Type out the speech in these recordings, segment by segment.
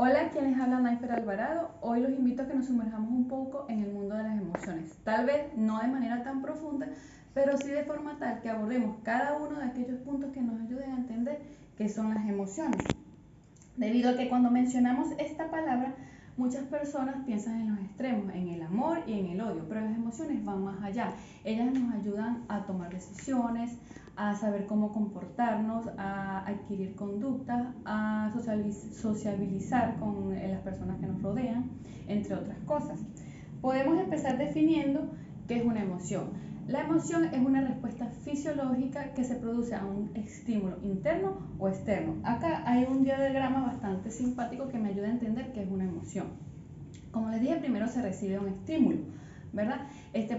Hola, quien les habla Naifer Alvarado. Hoy los invito a que nos sumerjamos un poco en el mundo de las emociones. Tal vez no de manera tan profunda, pero sí de forma tal que abordemos cada uno de aquellos puntos que nos ayuden a entender qué son las emociones. Debido a que cuando mencionamos esta palabra, muchas personas piensan en los extremos, en el amor y en el odio, pero las emociones van más allá. Ellas nos ayudan a tomar decisiones, a saber cómo comportarnos, a adquirir conductas, a sociabilizar con las personas que nos rodean, entre otras cosas. Podemos empezar definiendo qué es una emoción. La emoción es una respuesta fisiológica que se produce a un estímulo interno o externo. Acá hay un diagrama bastante simpático que me ayuda a entender qué es una emoción. Como les dije, primero se recibe un estímulo, ¿verdad?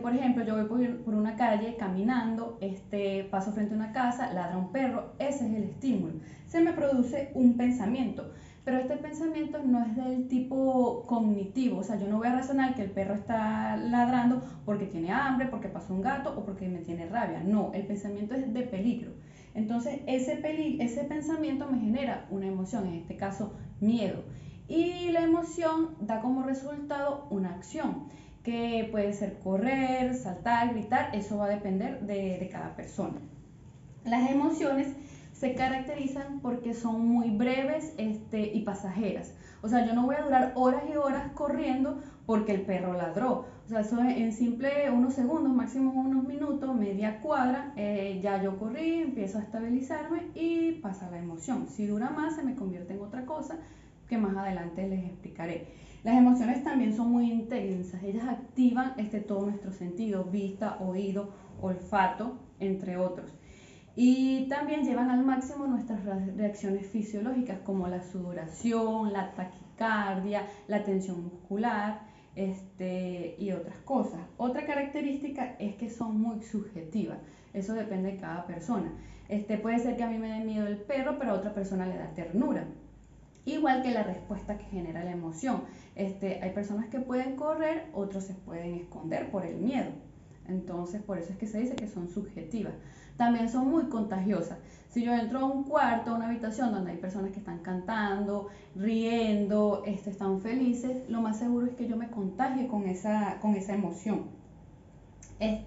Por ejemplo, yo voy por una calle caminando, paso frente a una casa, ladra un perro, ese es el estímulo. Se me produce un pensamiento, pero este pensamiento no es del tipo cognitivo, o sea, yo no voy a razonar que el perro está ladrando porque tiene hambre, porque pasó un gato o porque me tiene rabia. No, el pensamiento es de peligro. Entonces, ese pensamiento me genera una emoción, en este caso, miedo. Y la emoción da como resultado una acción, que puede ser correr, saltar, gritar, eso va a depender de cada persona. Las emociones se caracterizan porque son muy breves y pasajeras. O sea, yo no voy a durar horas y horas corriendo porque el perro ladró. O sea, eso en simple unos segundos, máximo unos minutos, media cuadra, ya yo corrí, empiezo a estabilizarme y pasa la emoción. Si dura más, se me convierte en otra cosa que más adelante les explicaré. Las emociones también son muy intensas, ellas activan todos nuestros sentidos, vista, oído, olfato, entre otros. Y también llevan al máximo nuestras reacciones fisiológicas como la sudoración, la taquicardia, la tensión muscular y otras cosas. Otra característica es que son muy subjetivas, eso depende de cada persona. Puede ser que a mí me dé miedo el perro, pero a otra persona le da ternura. Igual que la respuesta que genera la emoción. Hay personas que pueden correr, otros se pueden esconder por el miedo. Entonces, por eso es que se dice que son subjetivas. También son muy contagiosas. Si yo entro a un cuarto, a una habitación donde hay personas que están cantando, riendo, están felices, lo más seguro es que yo me contagie con esa emoción. En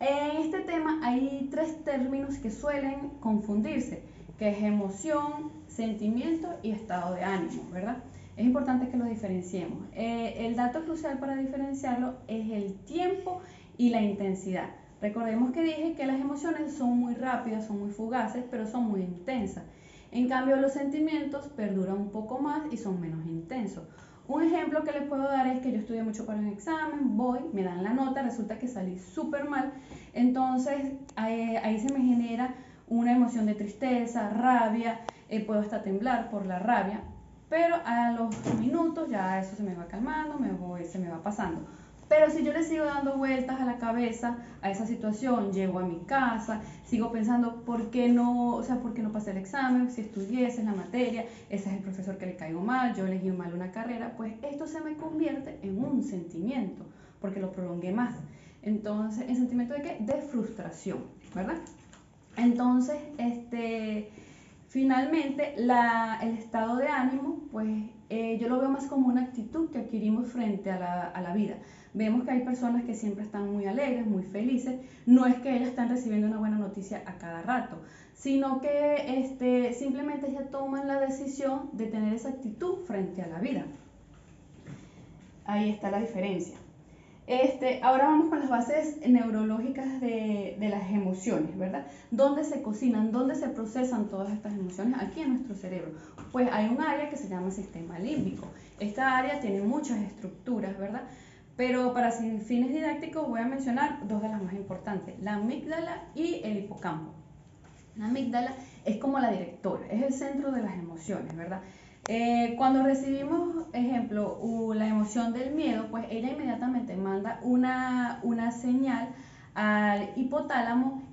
este tema hay tres términos que suelen confundirse, que es emoción, sentimiento y estado de ánimo, ¿verdad? Es importante que lo diferenciemos. El dato crucial para diferenciarlo es el tiempo y la intensidad. Recordemos que dije que las emociones son muy rápidas, son muy fugaces, pero son muy intensas. En cambio, los sentimientos perduran un poco más y son menos intensos. Un ejemplo que les puedo dar es que yo estudié mucho para un examen, voy, me dan la nota, resulta que salí súper mal, entonces ahí se me genera una emoción de tristeza, rabia, puedo hasta temblar por la rabia, pero a los minutos ya eso se me va calmando, se me va pasando. Pero si yo le sigo dando vueltas a la cabeza a esa situación, llego a mi casa, sigo pensando por qué no, o sea, por qué no pasé el examen, si estudié, esa es la materia, ese es el profesor que le caigo mal, yo elegí mal una carrera, pues esto se me convierte en un sentimiento, porque lo prolongué más. Entonces, ¿el sentimiento de qué? De frustración, ¿verdad? Entonces, finalmente, el estado de ánimo, pues yo lo veo más como una actitud que adquirimos frente a la vida. Vemos que hay personas que siempre están muy alegres, muy felices. No es que ellas están recibiendo una buena noticia a cada rato, sino que simplemente ellas toman la decisión de tener esa actitud frente a la vida. Ahí está la diferencia. Ahora vamos con las bases neurológicas de las emociones, ¿verdad? ¿Dónde se cocinan, dónde se procesan todas estas emociones? Aquí en nuestro cerebro. Pues hay un área que se llama sistema límbico. Esta área tiene muchas estructuras, ¿verdad? Pero para fines didácticos voy a mencionar dos de las más importantes, la amígdala y el hipocampo. La amígdala es como la directora, es el centro de las emociones, ¿verdad? Cuando recibimos, ejemplo, la emoción del miedo, pues ella inmediatamente manda una señal al hipotálamo.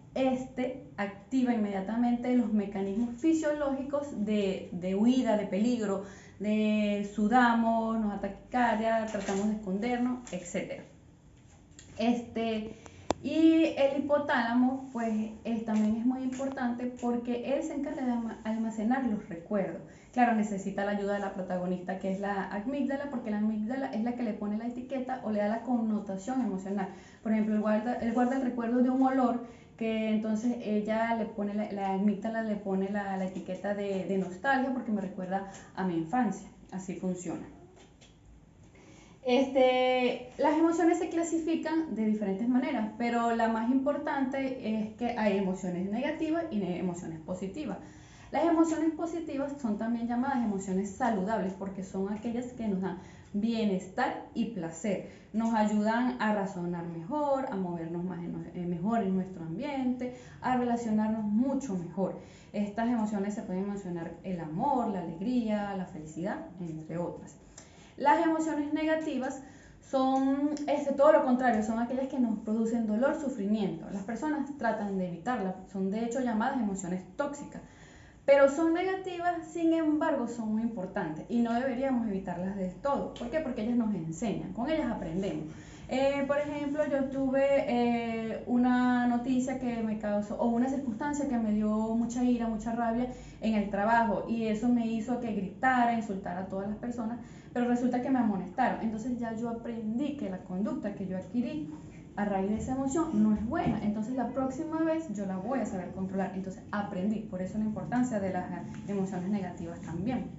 Activa inmediatamente los mecanismos fisiológicos de huida, de peligro, de sudamos, nos ataca taquicardia, tratamos de escondernos, etc. Y el hipotálamo, pues también es muy importante porque él se encarga de almacenar los recuerdos. Claro, necesita la ayuda de la protagonista, que es la amígdala, porque la amígdala es la que le pone la etiqueta o le da la connotación emocional. Por ejemplo, él guarda el recuerdo de un olor, que entonces ella le pone, la amígdala le pone la etiqueta de nostalgia porque me recuerda a mi infancia. Así funciona. Las emociones se clasifican de diferentes maneras, pero la más importante es que hay emociones negativas y emociones positivas. Las emociones positivas son también llamadas emociones saludables porque son aquellas que nos dan bienestar y placer. Nos ayudan a razonar mejor, a movernos mejor en nuestro ambiente, a relacionarnos mucho mejor. Estas emociones se pueden mencionar el amor, la alegría, la felicidad, entre otras. Las emociones negativas son todo lo contrario, son aquellas que nos producen dolor, sufrimiento. Las personas tratan de evitarlas, son de hecho llamadas emociones tóxicas, pero son negativas, sin embargo son muy importantes y no deberíamos evitarlas del todo. ¿Por qué? Porque ellas nos enseñan, con ellas aprendemos. Por ejemplo, yo tuve una noticia que me causó, o una circunstancia que me dio mucha ira, mucha rabia en el trabajo, y eso me hizo que gritara, insultara a todas las personas, pero resulta que me amonestaron. Entonces ya yo aprendí que la conducta que yo adquirí a raíz de esa emoción no es buena, entonces la próxima vez yo la voy a saber controlar. Entonces aprendí, por eso la importancia de las emociones negativas también.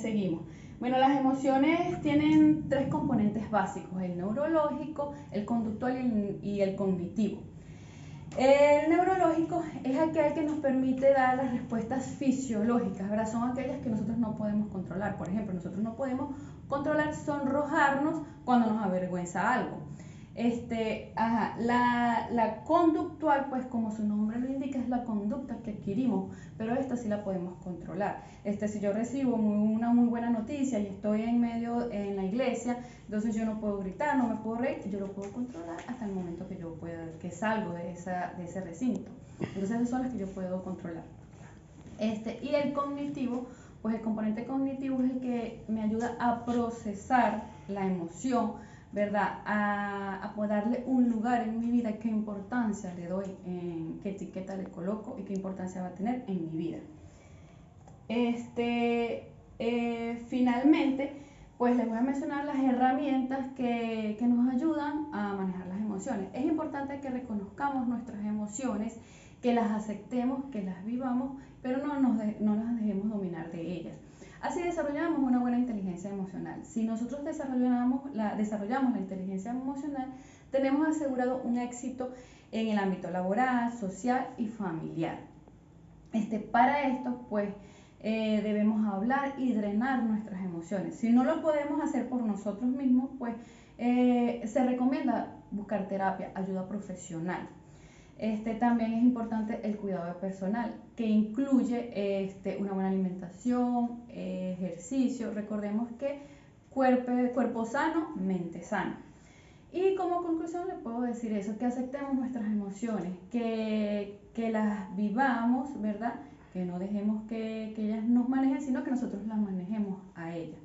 Seguimos. Bueno, las emociones tienen tres componentes básicos: el neurológico, el conductual y el cognitivo. El neurológico es aquel que nos permite dar las respuestas fisiológicas, ¿verdad? Son aquellas que nosotros no podemos controlar. Por ejemplo, nosotros no podemos controlar sonrojarnos cuando nos avergüenza algo. La conductual, pues como su nombre lo indica, es la conducta que adquirimos, pero esta sí la podemos controlar. Si yo recibo una muy buena noticia y estoy en la iglesia, entonces yo no puedo gritar, no me puedo reír, yo lo puedo controlar hasta el momento que yo pueda, que salgo de ese recinto. Entonces esas son las que yo puedo controlar. Y el cognitivo, pues el componente cognitivo es el que me ayuda a procesar la emoción, ¿verdad? A poder darle un lugar en mi vida, qué importancia le doy, qué etiqueta le coloco y qué importancia va a tener en mi vida. Finalmente, pues les voy a mencionar las herramientas que nos ayudan a manejar las emociones. Es importante que reconozcamos nuestras emociones, que las aceptemos, que las vivamos, pero no las dejemos dominar de ellas. Así desarrollamos una buena inteligencia emocional. Si nosotros desarrollamos la inteligencia emocional, tenemos asegurado un éxito en el ámbito laboral, social y familiar. Para esto, pues, debemos hablar y drenar nuestras emociones. Si no lo podemos hacer por nosotros mismos, pues se recomienda buscar terapia, ayuda profesional. También es importante el cuidado personal, que incluye una buena alimentación, ejercicio. Recordemos que cuerpo sano, mente sana. Y como conclusión le puedo decir eso, que aceptemos nuestras emociones, que las vivamos, ¿verdad? Que no dejemos que ellas nos manejen, sino que nosotros las manejemos a ellas.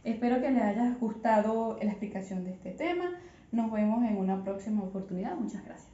Espero que les haya gustado la explicación de este tema. Nos vemos en una próxima oportunidad. Muchas gracias.